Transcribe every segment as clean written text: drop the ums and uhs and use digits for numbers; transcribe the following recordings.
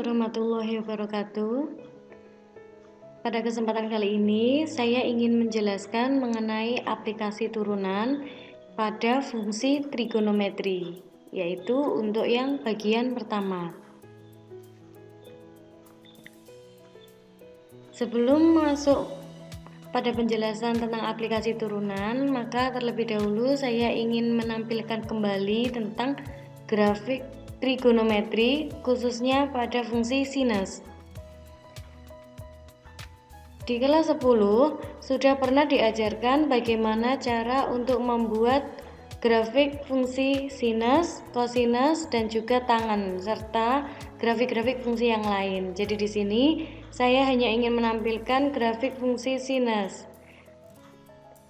warahmatullahi wabarakatuh. Pada kesempatan kali ini, saya ingin menjelaskan mengenai aplikasi turunan pada fungsi trigonometri, yaitu untuk yang bagian pertama. Sebelum masuk pada penjelasan tentang aplikasi turunan, maka terlebih dahulu saya ingin menampilkan kembali tentang grafik trigonometri, khususnya pada fungsi sinus. Di kelas 10 sudah pernah diajarkan bagaimana cara untuk membuat grafik fungsi sinus, kosinus, dan juga tangen, serta grafik-grafik fungsi yang lain. Jadi di sini saya hanya ingin menampilkan grafik fungsi sinus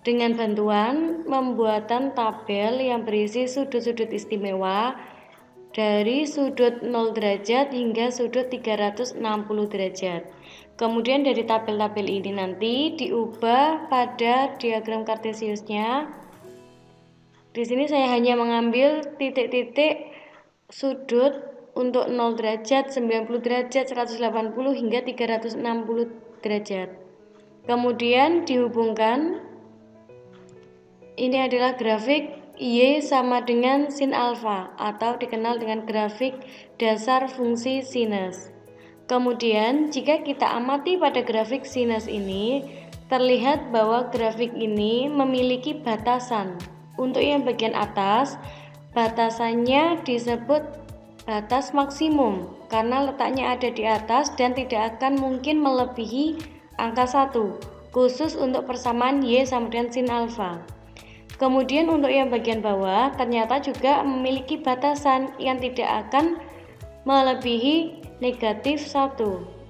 dengan bantuan pembuatan tabel yang berisi sudut-sudut istimewa dari sudut 0 derajat hingga sudut 360 derajat. Kemudian dari tabel-tabel ini nanti diubah pada diagram kartesiusnya. Di sini saya hanya mengambil titik-titik sudut untuk 0 derajat, 90 derajat, 180 hingga 360 derajat. Kemudian dihubungkan. Ini adalah grafik Y sama dengan sin alfa atau dikenal dengan grafik dasar fungsi sinus. Kemudian jika kita amati pada grafik sinus ini, terlihat bahwa grafik ini memiliki batasan. Untuk yang bagian atas, batasannya disebut batas maksimum karena letaknya ada di atas dan tidak akan mungkin melebihi angka 1, khusus untuk persamaan Y sama dengan sin alfa. Kemudian untuk yang bagian bawah ternyata juga memiliki batasan yang tidak akan melebihi negatif 1.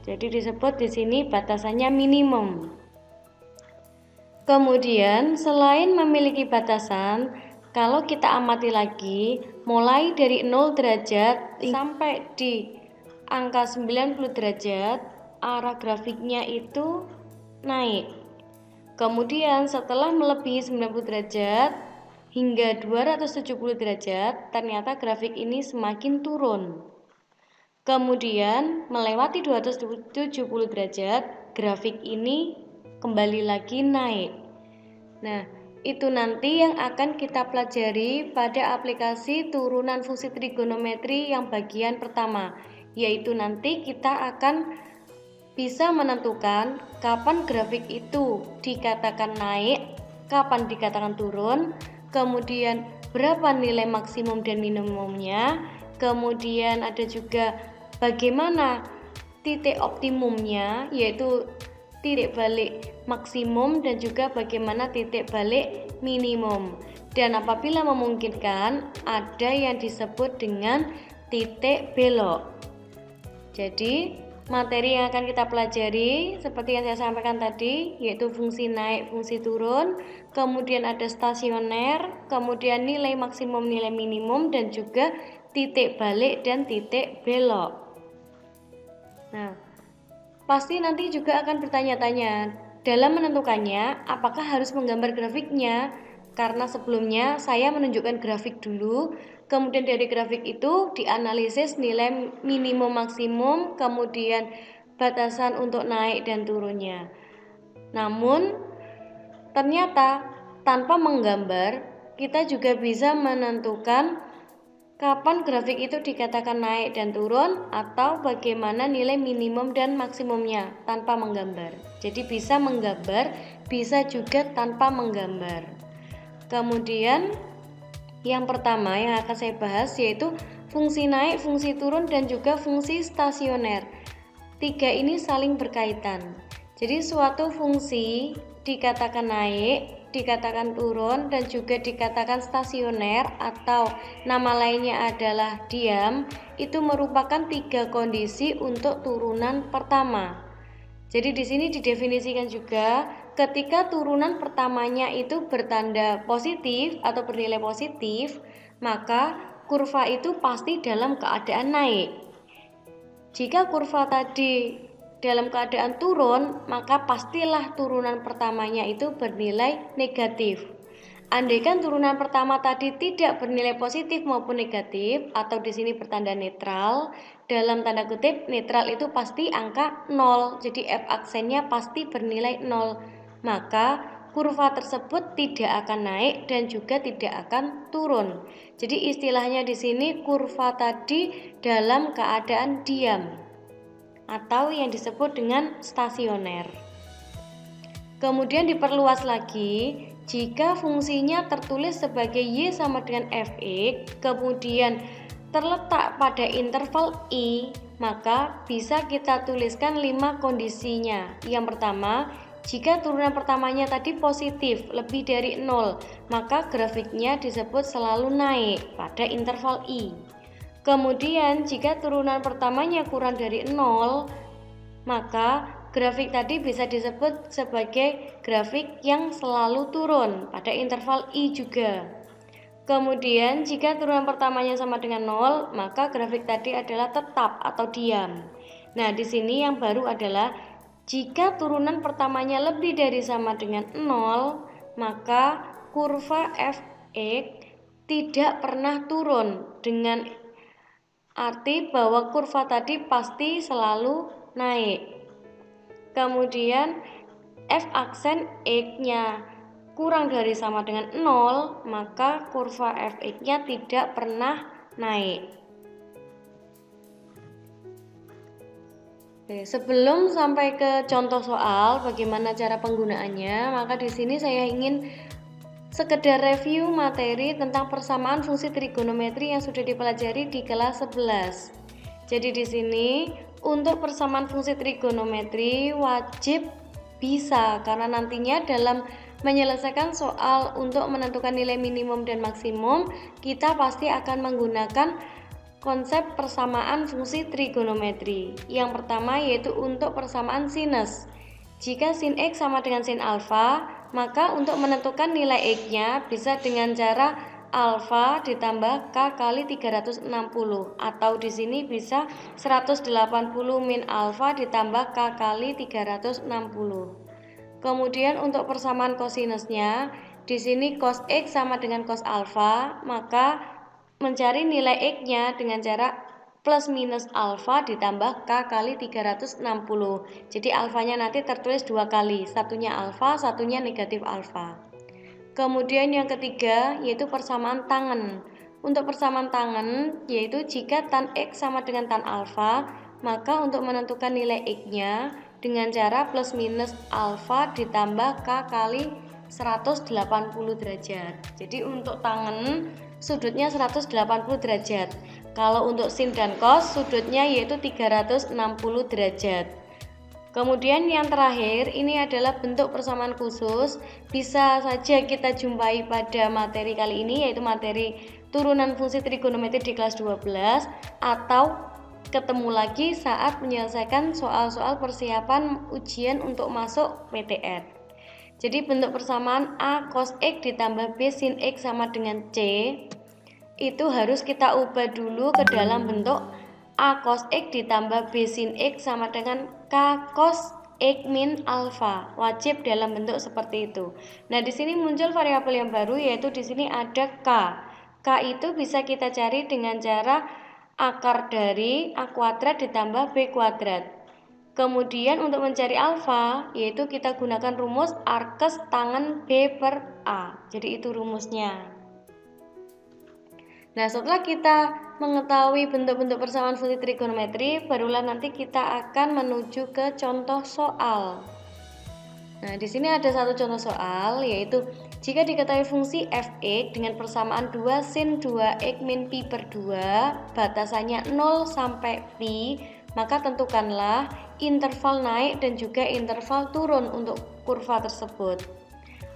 Jadi disebut di sini batasannya minimum. Kemudian selain memiliki batasan, kalau kita amati lagi, mulai dari 0 derajat sampai di angka 90 derajat, arah grafiknya itu naik. Kemudian setelah melebihi 90 derajat hingga 270 derajat, ternyata grafik ini semakin turun. Kemudian melewati 270 derajat, grafik ini kembali lagi naik. Nah, itu nanti yang akan kita pelajari pada aplikasi turunan fungsi trigonometri yang bagian pertama, yaitu nanti kita akan bisa menentukan kapan grafik itu dikatakan naik, kapan dikatakan turun, kemudian berapa nilai maksimum dan minimumnya, kemudian ada juga bagaimana titik optimumnya, yaitu titik balik maksimum dan juga bagaimana titik balik minimum. Dan apabila memungkinkan, ada yang disebut dengan titik belok. Jadi materi yang akan kita pelajari seperti yang saya sampaikan tadi, yaitu fungsi naik, fungsi turun, kemudian ada stasioner, kemudian nilai maksimum, nilai minimum, dan juga titik balik dan titik belok. Nah, pasti nanti juga akan bertanya-tanya, dalam menentukannya apakah harus menggambar grafiknya? Karena sebelumnya saya menunjukkan grafik dulu, kemudian dari grafik itu dianalisis nilai minimum maksimum, kemudian batasan untuk naik dan turunnya. Namun ternyata tanpa menggambar kita juga bisa menentukan kapan grafik itu dikatakan naik dan turun atau bagaimana nilai minimum dan maksimumnya tanpa menggambar. Jadi bisa menggambar, bisa juga tanpa menggambar. Kemudian yang pertama yang akan saya bahas yaitu fungsi naik, fungsi turun, dan juga fungsi stasioner. Tiga ini saling berkaitan. Jadi suatu fungsi dikatakan naik, dikatakan turun, dan juga dikatakan stasioner atau nama lainnya adalah diam, itu merupakan tiga kondisi untuk turunan pertama. Jadi di sini didefinisikan juga ketika turunan pertamanya itu bertanda positif atau bernilai positif, maka kurva itu pasti dalam keadaan naik. Jika kurva tadi dalam keadaan turun, maka pastilah turunan pertamanya itu bernilai negatif. Andaikan turunan pertama tadi tidak bernilai positif maupun negatif atau di sini bertanda netral, dalam tanda kutip netral itu pasti angka 0. Jadi F aksennya pasti bernilai 0. Maka kurva tersebut tidak akan naik dan juga tidak akan turun. Jadi istilahnya di sini kurva tadi dalam keadaan diam atau yang disebut dengan stasioner. Kemudian diperluas lagi, jika fungsinya tertulis sebagai Y sama dengan Fx, kemudian terletak pada interval I, maka bisa kita tuliskan 5 kondisinya. Yang pertama, jika turunan pertamanya tadi positif, lebih dari 0, maka grafiknya disebut selalu naik pada interval I. Kemudian, jika turunan pertamanya kurang dari 0, maka grafik tadi bisa disebut sebagai grafik yang selalu turun pada interval I juga. Kemudian jika turunan pertamanya sama dengan 0, maka grafik tadi adalah tetap atau diam. Nah, di sini yang baru adalah jika turunan pertamanya lebih dari sama dengan 0, maka kurva Fx tidak pernah turun, dengan arti bahwa kurva tadi pasti selalu naik. Kemudian F aksen X-nya kurang dari sama dengan 0, maka kurva Fx-nya tidak pernah naik. Oke, sebelum sampai ke contoh soal bagaimana cara penggunaannya, maka di sini saya ingin sekedar review materi tentang persamaan fungsi trigonometri yang sudah dipelajari di kelas 11. Jadi di sini untuk persamaan fungsi trigonometri wajib bisa, karena nantinya dalam menyelesaikan soal untuk menentukan nilai minimum dan maksimum, kita pasti akan menggunakan konsep persamaan fungsi trigonometri. Yang pertama yaitu untuk persamaan sinus. Jika sin X sama dengan sin alfa, maka untuk menentukan nilai X-nya bisa dengan cara alfa ditambah K kali 360, atau di sini bisa 180 min alfa ditambah K kali 360. Kemudian untuk persamaan kosinusnya, di sini cos X sama dengan cos alfa, maka mencari nilai X-nya dengan cara plus minus alfa ditambah K kali 360. Jadi alfanya nanti tertulis 2 kali, satunya alfa, satunya negatif alfa. Kemudian yang ketiga yaitu persamaan tangen. Untuk persamaan tangen yaitu jika tan X sama dengan tan alfa, maka untuk menentukan nilai X-nya dengan cara plus minus alfa ditambah K kali 180 derajat. Jadi untuk tangen sudutnya 180 derajat. Kalau untuk sin dan cos sudutnya yaitu 360 derajat. Kemudian yang terakhir ini adalah bentuk persamaan khusus, bisa saja kita jumpai pada materi kali ini yaitu materi turunan fungsi trigonometri di kelas 12, atau ketemu lagi saat menyelesaikan soal-soal persiapan ujian untuk masuk PTN. Jadi bentuk persamaan A cos X ditambah B sin X sama dengan C itu harus kita ubah dulu ke dalam bentuk A cos X ditambah B sin X sama dengan K cos X min alfa. Wajib dalam bentuk seperti itu. Nah, di sini muncul variabel yang baru yaitu di sini ada K. K itu bisa kita cari dengan cara akar dari A kuadrat ditambah B kuadrat. Kemudian untuk mencari alfa yaitu kita gunakan rumus arkes tangen B per A. Jadi itu rumusnya. Nah, setelah kita mengetahui bentuk-bentuk persamaan fungsi trigonometri, barulah nanti kita akan menuju ke contoh soal. Nah, di sini ada satu contoh soal yaitu jika diketahui fungsi Fx dengan persamaan 2 sin 2x min pi per 2, batasannya 0 sampai pi, maka tentukanlah interval naik dan juga interval turun untuk kurva tersebut.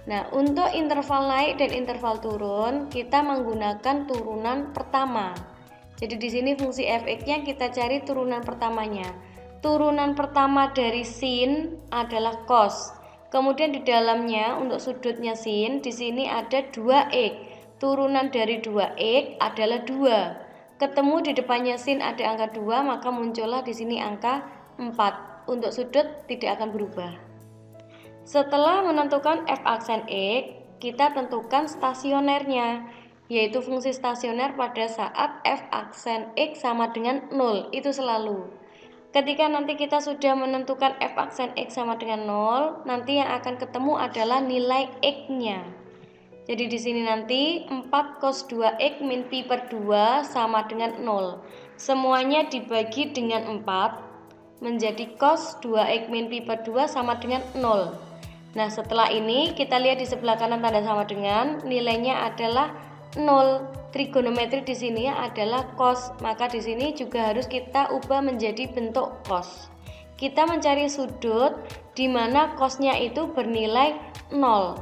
Nah, untuk interval naik dan interval turun, kita menggunakan turunan pertama. Jadi di sini fungsi Fx-nya kita cari turunan pertamanya. Turunan pertama dari sin adalah cos. Kemudian di dalamnya untuk sudutnya sin, di sini ada 2x. Turunan dari 2x adalah 2. Ketemu di depannya sin ada angka 2, maka muncullah di sini angka 4. Untuk sudut tidak akan berubah. Setelah menentukan F aksen X, kita tentukan stasionernya, yaitu fungsi stasioner pada saat f aksen X sama dengan 0, itu selalu. Ketika nanti kita sudah menentukan f aksen X sama dengan 0, nanti yang akan ketemu adalah nilai X-nya. Jadi di sini nanti 4 cos 2X min pi per 2 sama dengan 0. Semuanya dibagi dengan 4 menjadi cos 2X min pi per 2 sama dengan 0. Nah, setelah ini kita lihat di sebelah kanan tanda sama dengan, nilainya adalah 0. Trigonometri di sini adalah cos, maka di sini juga harus kita ubah menjadi bentuk cos. Kita mencari sudut di mana cosnya itu bernilai 0.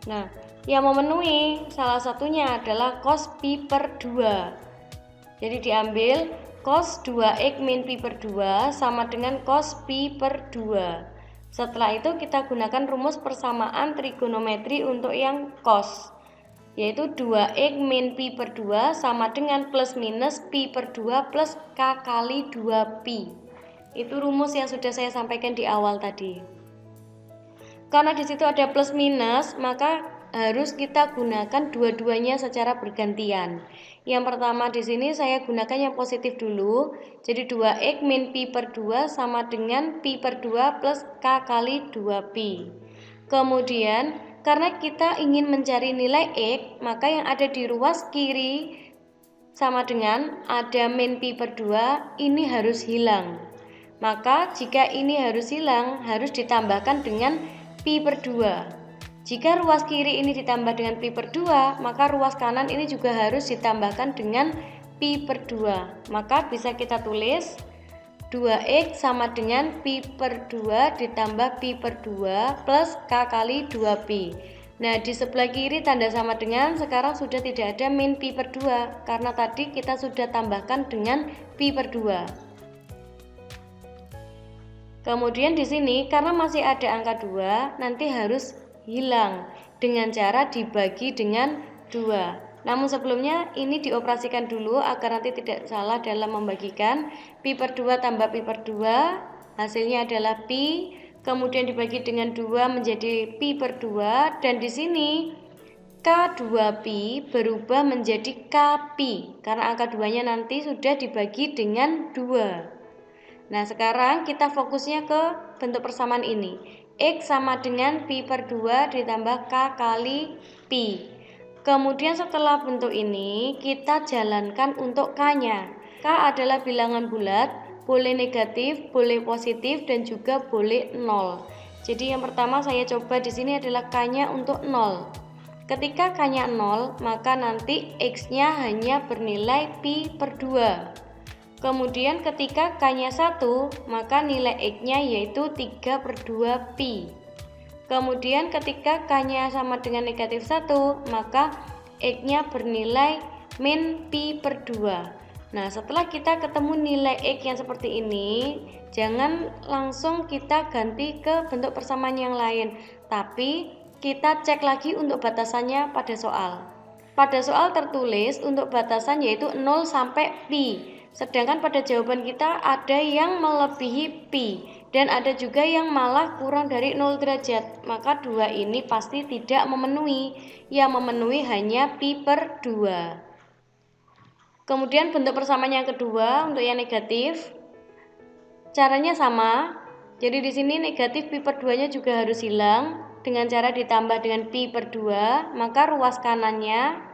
Nah, yang memenuhi salah satunya adalah cos pi per 2. Jadi diambil cos 2X min pi per 2 sama dengan cos pi per 2. Setelah itu kita gunakan rumus persamaan trigonometri untuk yang cos, yaitu 2X min pi per 2 sama dengan plus minus pi per 2 plus K kali 2pi. Itu rumus yang sudah saya sampaikan di awal tadi. Karena di situ ada plus minus, maka harus kita gunakan dua-duanya secara bergantian. Yang pertama di sini saya gunakan yang positif dulu. Jadi 2X min pi per 2 sama dengan pi per 2 plus K kali 2pi. Kemudian karena kita ingin mencari nilai X, maka yang ada di ruas kiri sama dengan ada min pi per 2, ini harus hilang. Maka jika ini harus hilang, harus ditambahkan dengan pi per 2. Jika ruas kiri ini ditambah dengan pi per 2, maka ruas kanan ini juga harus ditambahkan dengan pi per 2. Maka bisa kita tulis 2X sama dengan pi per 2 ditambah pi per 2 plus K kali 2pi. Nah, di sebelah kiri tanda sama dengan, sekarang sudah tidak ada min pi per 2 karena tadi kita sudah tambahkan dengan pi per 2. Kemudian di sini karena masih ada angka 2, nanti harus hilang dengan cara dibagi dengan 2. Namun sebelumnya ini dioperasikan dulu agar nanti tidak salah dalam membagikan. Pi per 2 tambah pi per 2 hasilnya adalah pi, kemudian dibagi dengan 2 menjadi pi per 2, dan di sini K2pi berubah menjadi Kpi karena angka 2-nya nanti sudah dibagi dengan 2. Nah, sekarang kita fokusnya ke bentuk persamaan ini. X sama dengan pi per 2 ditambah K kali pi. Kemudian setelah bentuk ini kita jalankan untuk K-nya. K adalah bilangan bulat, boleh negatif, boleh positif, dan juga boleh 0. Jadi yang pertama saya coba di sini adalah K-nya untuk 0. Ketika K-nya 0, maka nanti X-nya hanya bernilai pi per 2. Kemudian ketika K-nya 1, maka nilai X-nya yaitu 3 per 2 pi. Kemudian ketika K-nya sama dengan negatif 1, maka X-nya bernilai min pi per 2. Nah, setelah kita ketemu nilai X yang seperti ini, jangan langsung kita ganti ke bentuk persamaan yang lain, tapi kita cek lagi untuk batasannya pada soal. Pada soal tertulis untuk batasan yaitu 0 sampai pi. Sedangkan pada jawaban kita ada yang melebihi pi dan ada juga yang malah kurang dari 0 derajat. Maka dua ini pasti tidak memenuhi. Yang memenuhi hanya pi per 2. Kemudian bentuk persamaan yang kedua untuk yang negatif. Caranya sama. Jadi di sini negatif pi per 2-nya juga harus hilang dengan cara ditambah dengan pi per 2, maka ruas kanannya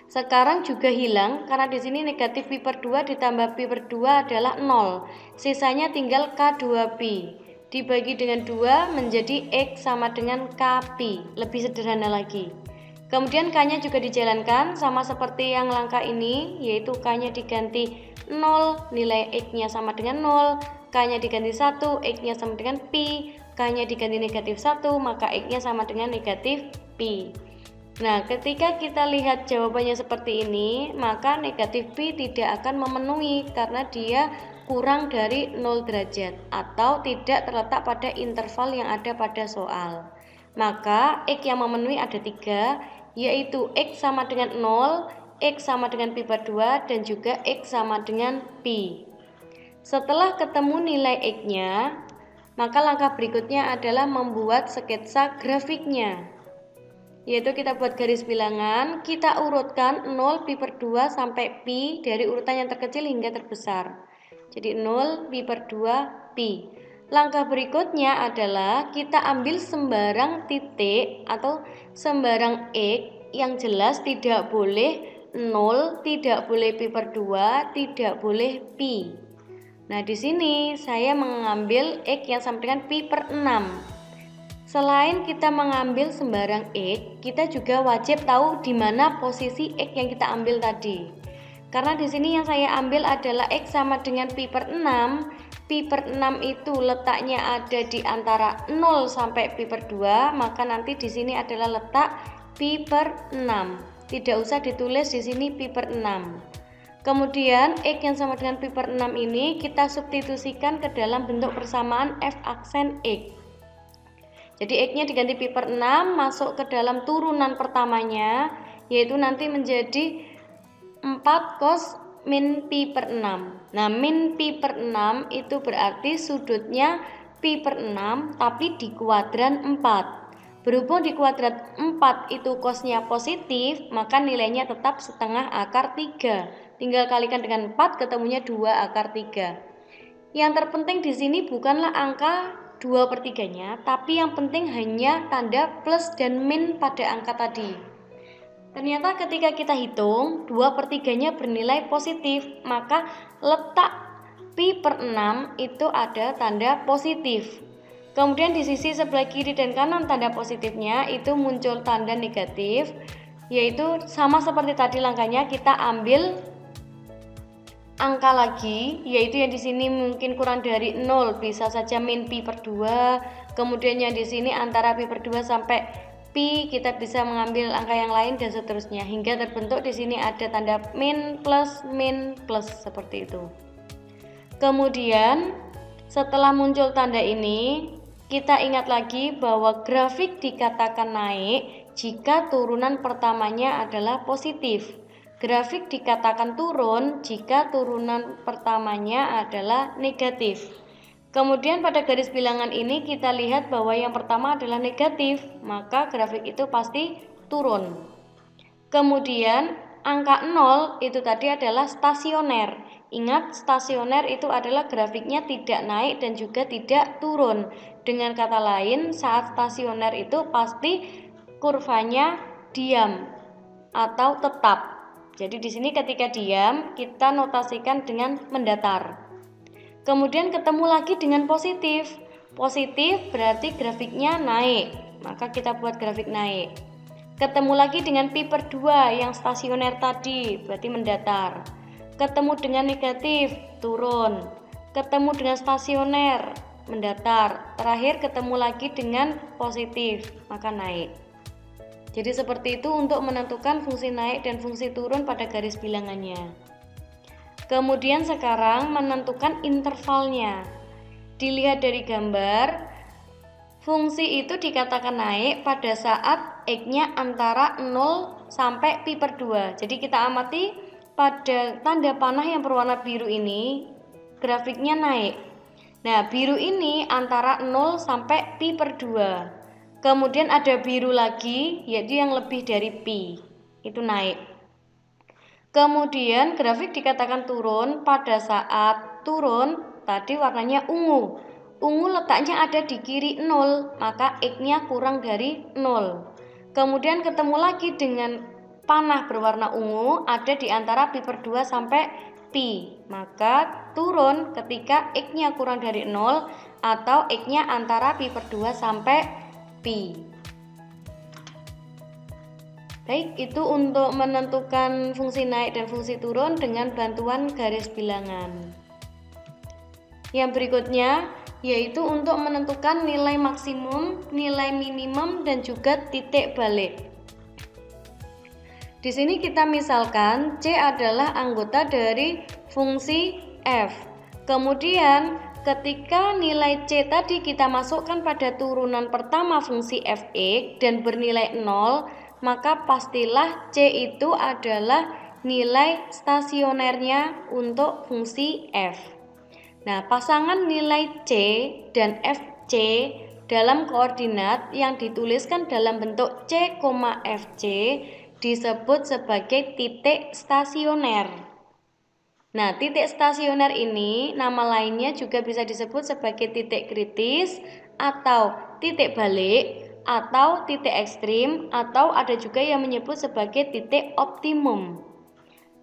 sekarang juga hilang karena di sini negatif pi per 2 ditambah pi per 2 adalah 0. Sisanya tinggal K2pi. Dibagi dengan 2 menjadi X sama dengan Kpi. Lebih sederhana lagi. Kemudian K-nya juga dijalankan sama seperti yang langkah ini, yaitu K-nya diganti 0, nilai X-nya sama dengan 0. K-nya diganti 1, X-nya sama dengan pi. K-nya diganti negatif 1, maka X-nya sama dengan negatif pi. Nah, ketika kita lihat jawabannya seperti ini, maka negatif pi tidak akan memenuhi karena dia kurang dari 0 derajat atau tidak terletak pada interval yang ada pada soal. Maka X yang memenuhi ada 3, yaitu X sama dengan 0, X sama dengan pi per 2, dan juga X sama dengan pi. Setelah ketemu nilai X-nya, maka langkah berikutnya adalah membuat sketsa grafiknya. Yaitu kita buat garis bilangan, kita urutkan 0, pi per 2 sampai pi dari urutan yang terkecil hingga terbesar. Jadi 0, pi per 2, pi. Langkah berikutnya adalah kita ambil sembarang titik atau sembarang X yang jelas tidak boleh 0, tidak boleh pi per 2, tidak boleh pi. Nah, di sini saya mengambil X yang sama dengan pi per 6. Selain kita mengambil sembarang X, kita juga wajib tahu di mana posisi X yang kita ambil tadi. Karena di sini yang saya ambil adalah X sama dengan pi per 6. Pi per 6 itu letaknya ada di antara 0 sampai pi per 2, maka nanti di sini adalah letak pi per 6. Tidak usah ditulis di sini pi per 6. Kemudian X yang sama dengan pi per 6 ini kita substitusikan ke dalam bentuk persamaan f aksen X. Jadi X-nya diganti pi per 6 masuk ke dalam turunan pertamanya, yaitu nanti menjadi 4 cos min pi per 6. Nah, min pi per 6 itu berarti sudutnya pi per 6 tapi di kuadran 4. Berhubung di kuadran 4 itu cosnya positif, maka nilainya tetap setengah akar 3. Tinggal kalikan dengan 4, ketemunya 2 akar 3. Yang terpenting di sini bukanlah angka 2 per 3-nya, tapi yang penting hanya tanda plus dan min pada angka tadi. Ternyata ketika kita hitung 2 per 3-nya bernilai positif, maka letak pi per 6 itu ada tanda positif. Kemudian di sisi sebelah kiri dan kanan tanda positifnya itu muncul tanda negatif, yaitu sama seperti tadi langkahnya, kita ambil angka lagi, yaitu yang di sini mungkin kurang dari 0, bisa saja min pi per 2. Kemudian yang di sini antara pi per 2 sampai pi, kita bisa mengambil angka yang lain dan seterusnya hingga terbentuk di sini ada tanda min plus seperti itu. Kemudian setelah muncul tanda ini, kita ingat lagi bahwa grafik dikatakan naik jika turunan pertamanya adalah positif. Grafik dikatakan turun jika turunan pertamanya adalah negatif. Kemudian pada garis bilangan ini kita lihat bahwa yang pertama adalah negatif, maka grafik itu pasti turun. Kemudian angka 0 itu tadi adalah stasioner. Ingat, stasioner itu adalah grafiknya tidak naik dan juga tidak turun. Dengan kata lain, saat stasioner itu pasti kurvanya diam atau tetap. Jadi di sini ketika diam kita notasikan dengan mendatar. Kemudian ketemu lagi dengan positif. Positif berarti grafiknya naik, maka kita buat grafik naik. Ketemu lagi dengan pi per 2 yang stasioner tadi, berarti mendatar. Ketemu dengan negatif, turun. Ketemu dengan stasioner, mendatar. Terakhir ketemu lagi dengan positif, maka naik. Jadi seperti itu untuk menentukan fungsi naik dan fungsi turun pada garis bilangannya. Kemudian sekarang menentukan intervalnya. Dilihat dari gambar, fungsi itu dikatakan naik pada saat X-nya antara 0 sampai pi per 2. Jadi kita amati pada tanda panah yang berwarna biru ini, grafiknya naik. Nah, biru ini antara 0 sampai pi per 2. Kemudian ada biru lagi, yaitu yang lebih dari pi, itu naik. Kemudian grafik dikatakan turun pada saat turun, tadi warnanya ungu. Ungu letaknya ada di kiri 0, maka X-nya kurang dari 0. Kemudian ketemu lagi dengan panah berwarna ungu, ada di antara pi per 2 sampai pi, maka turun ketika X-nya kurang dari 0 atau X-nya antara pi per 2 sampai pi. Baik, itu untuk menentukan fungsi naik dan fungsi turun dengan bantuan garis bilangan. Yang berikutnya yaitu untuk menentukan nilai maksimum, nilai minimum, dan juga titik balik. Di sini kita misalkan C adalah anggota dari fungsi f. Kemudian ketika nilai C tadi kita masukkan pada turunan pertama fungsi fx dan bernilai 0, maka pastilah C itu adalah nilai stasionernya untuk fungsi f. Nah, pasangan nilai C dan fc dalam koordinat yang dituliskan dalam bentuk C, FC disebut sebagai titik stasioner. Nah, titik stasioner ini nama lainnya juga bisa disebut sebagai titik kritis atau titik balik atau titik ekstrim, atau ada juga yang menyebut sebagai titik optimum.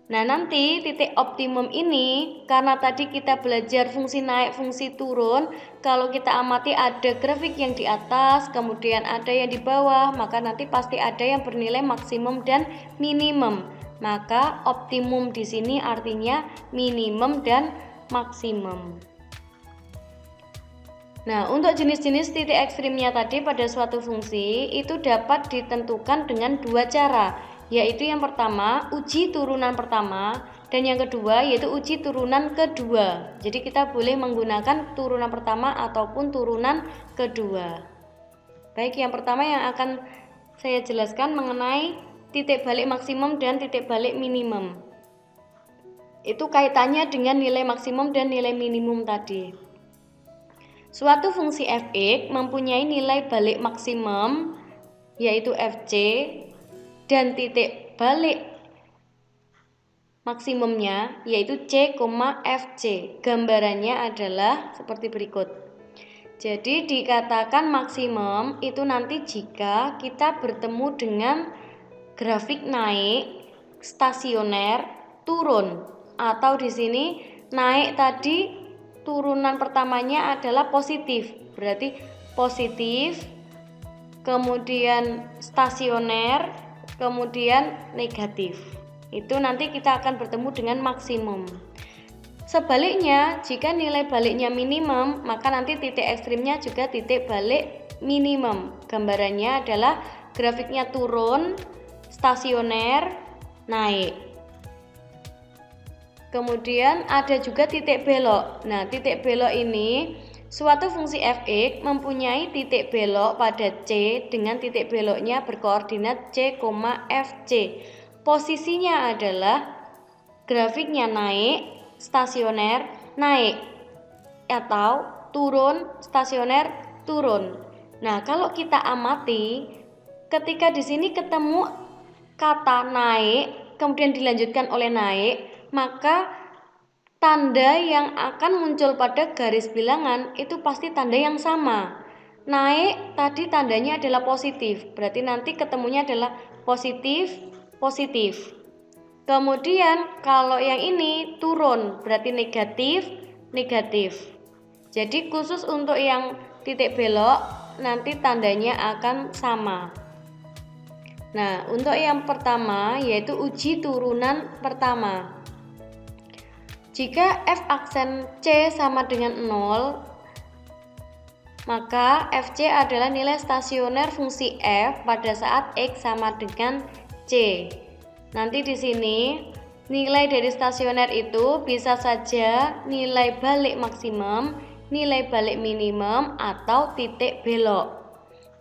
Nah, nanti titik optimum ini karena tadi kita belajar fungsi naik, fungsi turun, kalau kita amati ada grafik yang di atas, kemudian ada yang di bawah, maka nanti pasti ada yang bernilai maksimum dan minimum. Maka optimum di sini artinya minimum dan maksimum. Nah, untuk jenis-jenis titik ekstrimnya tadi pada suatu fungsi itu dapat ditentukan dengan dua cara, yaitu yang pertama uji turunan pertama dan yang kedua yaitu uji turunan kedua. Jadi kita boleh menggunakan turunan pertama ataupun turunan kedua. Baik, yang pertama yang akan saya jelaskan mengenai titik balik maksimum dan titik balik minimum. Itu kaitannya dengan nilai maksimum dan nilai minimum tadi. Suatu fungsi fx mempunyai nilai balik maksimum yaitu fc dan titik balik maksimumnya yaitu c, fc. Gambarannya adalah seperti berikut. Jadi dikatakan maksimum itu nanti jika kita bertemu dengan grafik naik, stasioner, turun, atau di sini naik tadi turunan pertamanya adalah positif, berarti positif, kemudian stasioner, kemudian negatif. Itu nanti kita akan bertemu dengan maksimum. Sebaliknya, jika nilai baliknya minimum, maka nanti titik ekstrimnya juga titik balik minimum. Gambarannya adalah grafiknya turun, stasioner, naik. Kemudian ada juga titik belok. Nah, titik belok ini suatu fungsi fx mempunyai titik belok pada C dengan titik beloknya berkoordinat C, fc. Posisinya adalah grafiknya naik, stasioner, naik, atau turun, stasioner, turun. Nah, kalau kita amati ketika di sini ketemu kata naik kemudian dilanjutkan oleh naik, maka tanda yang akan muncul pada garis bilangan itu pasti tanda yang sama. Naik tadi tandanya adalah positif, berarti nanti ketemunya adalah positif, positif. Kemudian kalau yang ini turun, berarti negatif, negatif. Jadi khusus untuk yang titik belok nanti tandanya akan sama. Nah, untuk yang pertama yaitu uji turunan pertama. Jika f aksen C sama dengan 0, maka fc adalah nilai stasioner fungsi f pada saat x sama dengan C. Nanti di sini nilai dari stasioner itu bisa saja nilai balik maksimum, nilai balik minimum, atau titik belok.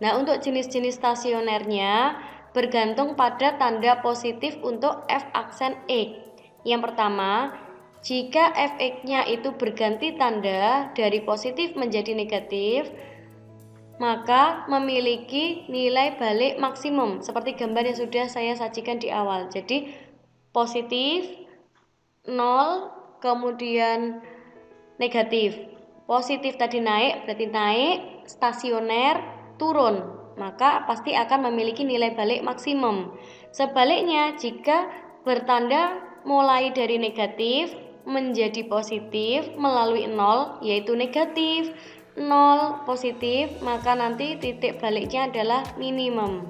Nah, untuk jenis-jenis stasionernya bergantung pada tanda positif untuk f aksen x. Yang pertama, jika fx-nya itu berganti tanda dari positif menjadi negatif, maka memiliki nilai balik maksimum seperti gambar yang sudah saya sajikan di awal. Jadi positif 0, kemudian negatif. Positif tadi naik, berarti naik, stasioner, turun, maka pasti akan memiliki nilai balik maksimum. Sebaliknya, jika bertanda mulai dari negatif menjadi positif melalui 0, yaitu negatif, 0, positif, maka nanti titik baliknya adalah minimum.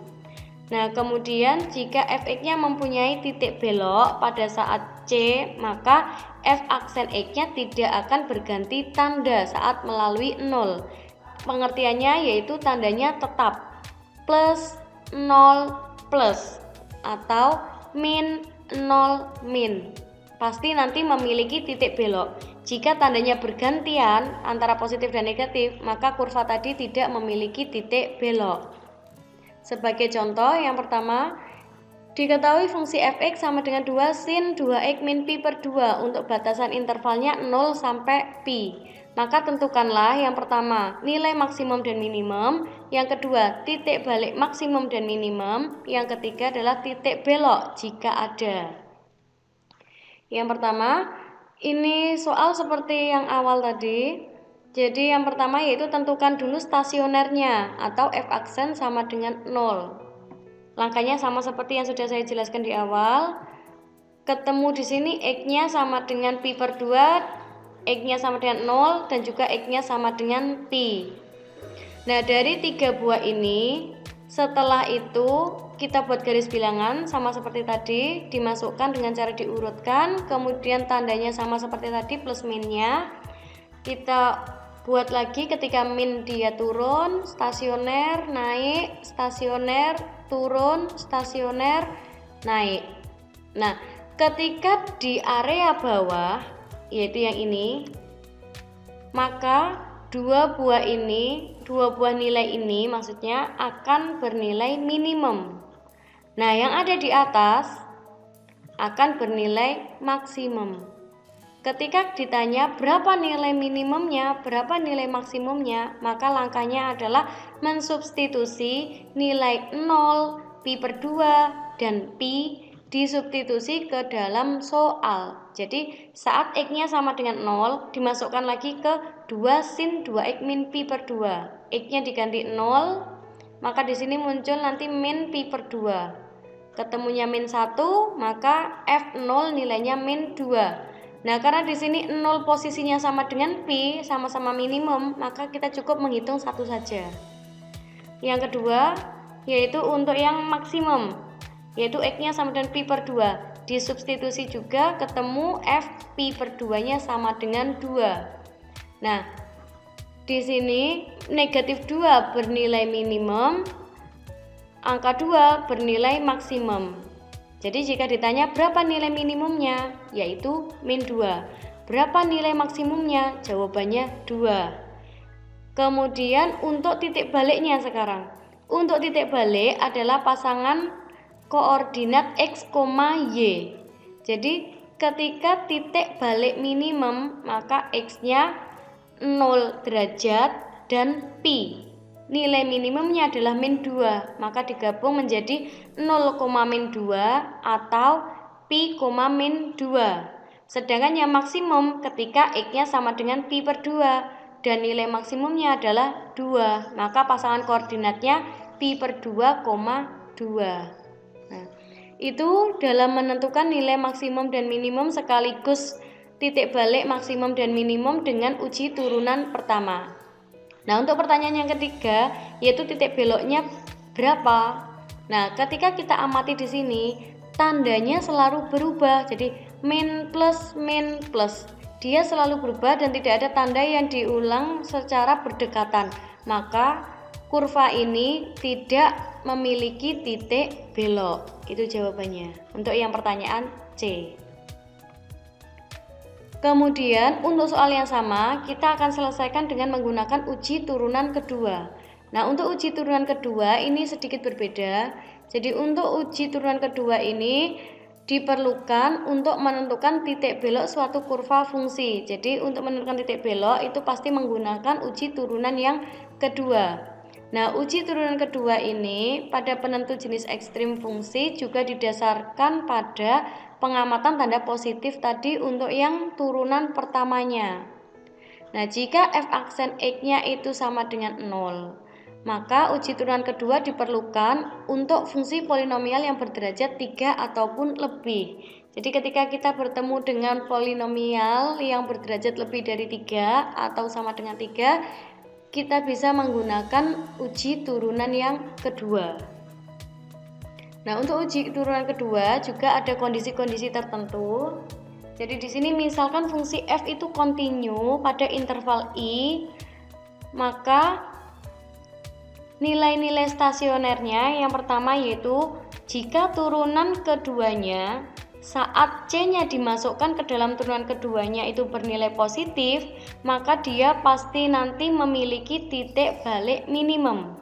Nah, kemudian jika fx-nya mempunyai titik belok pada saat C, maka f aksen x-nya tidak akan berganti tanda saat melalui 0. Pengertiannya yaitu tandanya tetap plus 0 plus atau min 0 min. Pasti nanti memiliki titik belok. Jika tandanya bergantian antara positif dan negatif, maka kurva tadi tidak memiliki titik belok. Sebagai contoh, yang pertama, Diketahui fungsi fx sama dengan 2 sin 2x min pi per 2 untuk batasan intervalnya 0 sampai pi. Maka tentukanlah yang pertama nilai maksimum dan minimum, yang kedua titik balik maksimum dan minimum, yang ketiga adalah titik belok jika ada. Yang pertama, ini soal seperti yang awal tadi. Jadi yang pertama yaitu tentukan dulu stasionernya atau f aksen sama dengan 0. Langkahnya sama seperti yang sudah saya jelaskan di awal. Ketemu di sini x-nya sama dengan pi per 2, x-nya sama dengan 0, dan juga x-nya sama dengan pi. Nah, dari 3 buah ini, setelah itu kita buat garis bilangan sama seperti tadi, dimasukkan dengan cara diurutkan, kemudian tandanya sama seperti tadi plus minnya. Kita buat lagi ketika min dia turun, stasioner, naik, stasioner, turun, stasioner, naik. Nah, ketika di area bawah, yaitu yang ini, maka dua buah nilai ini maksudnya akan bernilai minimum. Nah, yang ada di atas akan bernilai maksimum. Ketika ditanya berapa nilai minimumnya, berapa nilai maksimumnya, maka langkahnya adalah mensubstitusi nilai 0, pi per 2, dan pi disubstitusi ke dalam soal. Jadi saat x-nya sama dengan 0, dimasukkan lagi ke 2 sin 2x min pi per 2. X-nya diganti 0, maka di sini muncul nanti min pi per 2. Ketemunya min 1, maka f0 nilainya min 2. Nah, karena di sini 0 posisinya sama dengan pi, sama-sama minimum, maka kita cukup menghitung satu saja. Yang kedua, yaitu untuk yang maksimum, yaitu x-nya sama dengan pi per 2. Disubstitusi juga, ketemu f pi per 2-nya sama dengan 2. Nah, di sini negatif 2 bernilai minimum, angka 2 bernilai maksimum. Jadi jika ditanya berapa nilai minimumnya, yaitu min 2. Berapa nilai maksimumnya? Jawabannya 2. Kemudian untuk titik baliknya sekarang. Untuk titik balik adalah pasangan koordinat x, y. Jadi ketika titik balik minimum, maka x-nya 0 derajat dan pi. Nilai minimumnya adalah min 2, maka digabung menjadi 0, min 2 atau pi, min 2. Sedangkan yang maksimum ketika x-nya sama dengan pi per 2 dan nilai maksimumnya adalah 2, maka pasangan koordinatnya pi per 2, 2. Nah, itu dalam menentukan nilai maksimum dan minimum sekaligus titik balik maksimum dan minimum dengan uji turunan pertama. Nah, untuk pertanyaan yang ketiga, yaitu titik beloknya berapa? Nah, ketika kita amati di sini, tandanya selalu berubah. Jadi min plus, dia selalu berubah dan tidak ada tanda yang diulang secara berdekatan. Maka kurva ini tidak memiliki titik belok. Itu jawabannya untuk yang pertanyaan C. Kemudian untuk soal yang sama kita akan selesaikan dengan menggunakan uji turunan kedua. Nah, untuk uji turunan kedua ini sedikit berbeda. Jadi untuk uji turunan kedua ini diperlukan untuk menentukan titik belok suatu kurva fungsi. Jadi untuk menentukan titik belok itu pasti menggunakan uji turunan yang kedua. Nah, uji turunan kedua ini pada penentu jenis ekstrim fungsi juga didasarkan pada pengamatan tanda positif tadi untuk yang turunan pertamanya. Nah, jika f aksen x-nya itu sama dengan 0, maka uji turunan kedua diperlukan untuk fungsi polinomial yang berderajat 3 ataupun lebih. Jadi ketika kita bertemu dengan polinomial yang berderajat lebih dari 3 atau sama dengan 3, kita bisa menggunakan uji turunan yang kedua. Nah, untuk uji turunan kedua juga ada kondisi-kondisi tertentu. Jadi di sini misalkan fungsi f itu kontinu pada interval i, maka nilai-nilai stasionernya yang pertama yaitu jika turunan keduanya saat c-nya dimasukkan ke dalam turunan keduanya itu bernilai positif, maka dia pasti nanti memiliki titik balik minimum.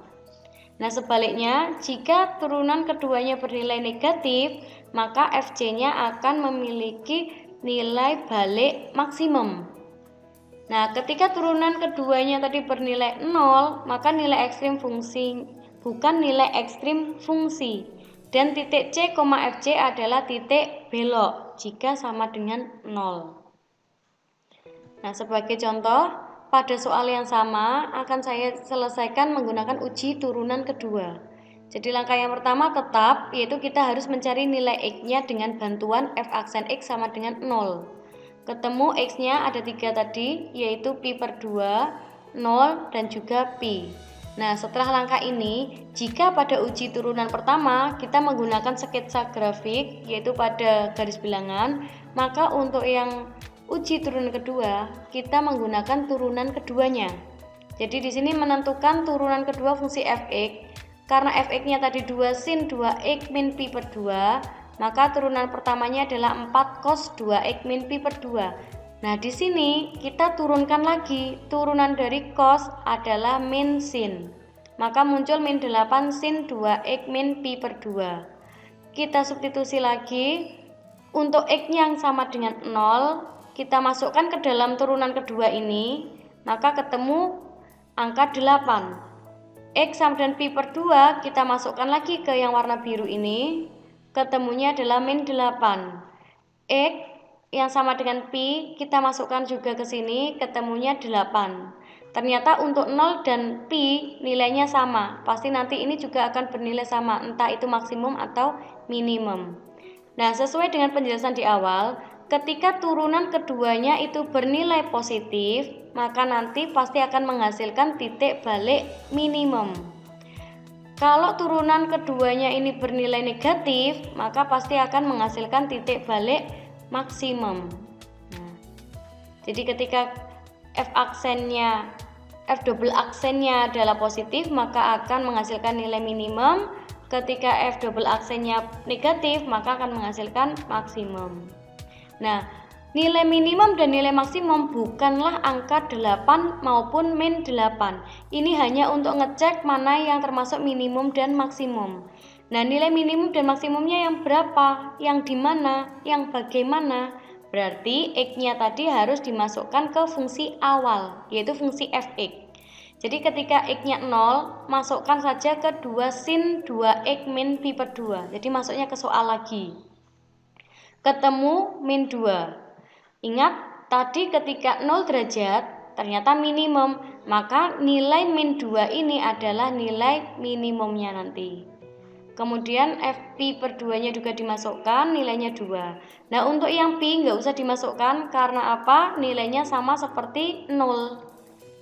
Nah, sebaliknya, jika turunan keduanya bernilai negatif, maka FC-nya akan memiliki nilai balik maksimum. Nah, ketika turunan keduanya tadi bernilai 0, maka nilai ekstrim fungsi bukan nilai ekstrim fungsi. Dan titik C, FC adalah titik belok jika sama dengan 0. Nah, sebagai contoh, pada soal yang sama akan saya selesaikan menggunakan uji turunan kedua. Jadi langkah yang pertama tetap, yaitu kita harus mencari nilai X-nya dengan bantuan f aksen X sama dengan 0. Ketemu X-nya ada 3 tadi, yaitu pi per 2, 0, dan juga pi. Nah, setelah langkah ini, jika pada uji turunan pertama kita menggunakan sketsa grafik, yaitu pada garis bilangan, maka untuk yang uji turunan kedua, kita menggunakan turunan keduanya. Jadi di sini menentukan turunan kedua fungsi fx. Karena fx-nya tadi 2 sin 2x min pi per 2, maka turunan pertamanya adalah 4 cos 2x min pi per 2. Nah, di sini kita turunkan lagi. Turunan dari cos adalah min sin. Maka muncul min 8 sin 2x min pi per 2. Kita substitusi lagi. Untuk x yang sama dengan 0, kita masukkan ke dalam turunan kedua ini, maka ketemu angka 8. X sama dengan pi per 2, kita masukkan lagi ke yang warna biru ini, ketemunya adalah min 8. X yang sama dengan pi, kita masukkan juga ke sini, ketemunya 8. Ternyata untuk 0 dan pi nilainya sama, pasti nanti ini juga akan bernilai sama, entah itu maksimum atau minimum. Nah, sesuai dengan penjelasan di awal, ketika turunan keduanya itu bernilai positif, maka nanti pasti akan menghasilkan titik balik minimum. Kalau turunan keduanya ini bernilai negatif, maka pasti akan menghasilkan titik balik maksimum. Nah, jadi ketika f double aksennya adalah positif, maka akan menghasilkan nilai minimum. Ketika f double aksennya negatif, maka akan menghasilkan maksimum. Nah, nilai minimum dan nilai maksimum bukanlah angka 8 maupun min 8. Ini hanya untuk ngecek mana yang termasuk minimum dan maksimum. Nah, nilai minimum dan maksimumnya yang berapa, yang di mana, yang bagaimana. Berarti X-nya tadi harus dimasukkan ke fungsi awal, yaitu fungsi fx. Jadi ketika X-nya 0, masukkan saja ke 2 sin 2x min pi per 2. Jadi masuknya ke soal lagi. Ketemu min 2. Ingat, tadi ketika 0 derajat, ternyata minimum. Maka nilai min 2 ini adalah nilai minimumnya nanti. Kemudian f pi per 2-nya juga dimasukkan, nilainya 2. Nah, untuk yang pi nggak usah dimasukkan, karena apa? Nilainya sama seperti 0.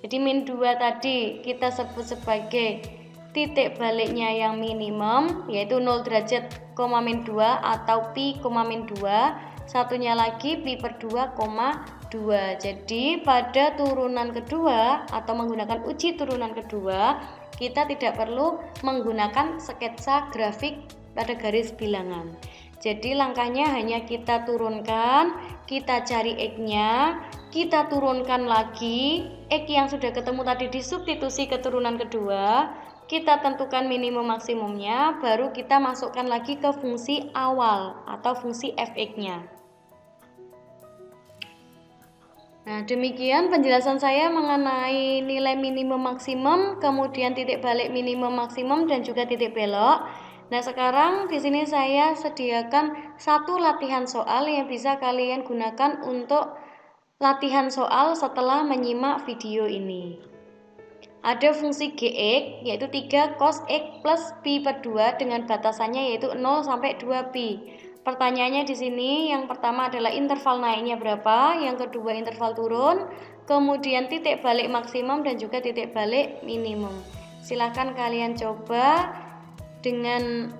Jadi min 2 tadi kita sebut sebagai titik baliknya yang minimum, yaitu 0 derajat, min 2 atau pi, min 2. Satunya lagi pi per 2, 2. Jadi pada turunan kedua atau menggunakan uji turunan kedua, kita tidak perlu menggunakan sketsa grafik pada garis bilangan. Jadi langkahnya hanya kita turunkan, kita cari X-nya, kita turunkan lagi, X yang sudah ketemu tadi disubstitusi ke turunan kedua, kita tentukan minimum maksimumnya, baru kita masukkan lagi ke fungsi awal atau fungsi fx-nya. Nah, demikian penjelasan saya mengenai nilai minimum maksimum, kemudian titik balik minimum maksimum dan juga titik belok. Nah, sekarang di sini saya sediakan satu latihan soal yang bisa kalian gunakan untuk latihan soal setelah menyimak video ini. Ada fungsi gx yaitu 3 cos x plus pi per 2 dengan batasannya yaitu 0 sampai 2 pi. Pertanyaannya di sini yang pertama adalah interval naiknya berapa, yang kedua interval turun, kemudian titik balik maksimum dan juga titik balik minimum. Silahkan kalian coba dengan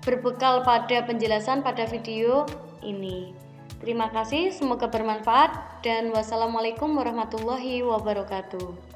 berbekal pada penjelasan pada video ini. Terima kasih, semoga bermanfaat dan wassalamualaikum warahmatullahi wabarakatuh.